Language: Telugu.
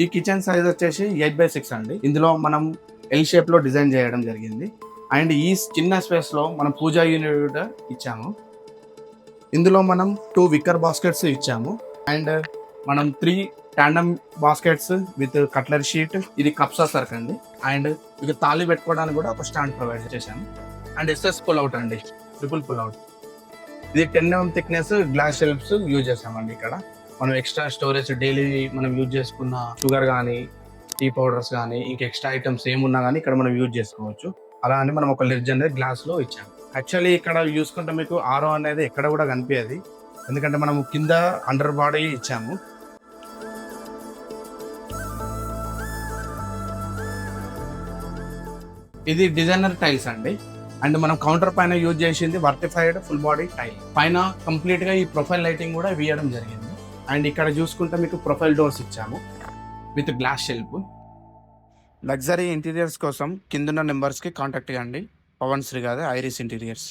ఈ కిచెన్ సైజ్ వచ్చేసి 8x6 అండి. ఇందులో మనం ఎల్ షేప్‌లో డిజైన్ చేయడం జరిగింది. అండ్ ఈ చిన్న స్పేస్‌లో మనం పూజా యూనిట్ కూడా ఇచ్చాము. ఇందులో మనం 2 విక్కర్ బాస్కెట్స్ ఇచ్చాము. అండ్ మనం 3 tandem baskets with cutlery sheet. ఇది కప్సా సర్క్ అండి. అండ్ ఇక తాళి పెట్టుకోవడానికి కూడా ఒక స్టాండ్ ప్రొవైడ్ చేశాము. అండ్ ఎస్ఎస్ పుల్ అవుట్ అండి. Triple pull out. ఇది 10 mm thickness glass shelves use చేసామండి ఇక్కడ. మనం ఎక్స్ట్రా స్టోరేజ్ డైలీ మనం యూజ్ చేసుకున్న షుగర్ కానీ, టీ పౌడర్స్ కానీ, ఇంక ఎక్స్ట్రా ఐటమ్స్ ఏమున్నా కానీ ఇక్కడ మనం యూజ్ చేసుకోవచ్చు. అలా అని మనం ఒక లెడ్జ్ అనేది గ్లాస్లో ఇచ్చాము. యాక్చువల్లీ ఇక్కడ చూసుకుంటే మీకు ఆరో అనేది ఎక్కడ కూడా కనిపించదు. ఎందుకంటే మనం కింద అండర్ బాడీ ఇచ్చాము. ఇది డిజైనర్ టైల్స్ అండి. అండ్ మనం కౌంటర్ పైన యూజ్ చేసింది వర్టిఫైడ్ ఫుల్ బాడీ టైల్. పైన కంప్లీట్ గా ఈ ప్రొఫైల్ లైటింగ్ కూడా వేయడం జరిగింది. అండ్ ఇక్కడ చూసుకుంటే మీకు ప్రొఫైల్ డోర్స్ ఇచ్చాము with glass shelf. Luxury interiors కోసం కిందున్న నెంబర్స్కి కాంటాక్ట్ చేయండి. పవన్ శ్రీ గారు, ఐరిస్ ఇంటీరియర్స్.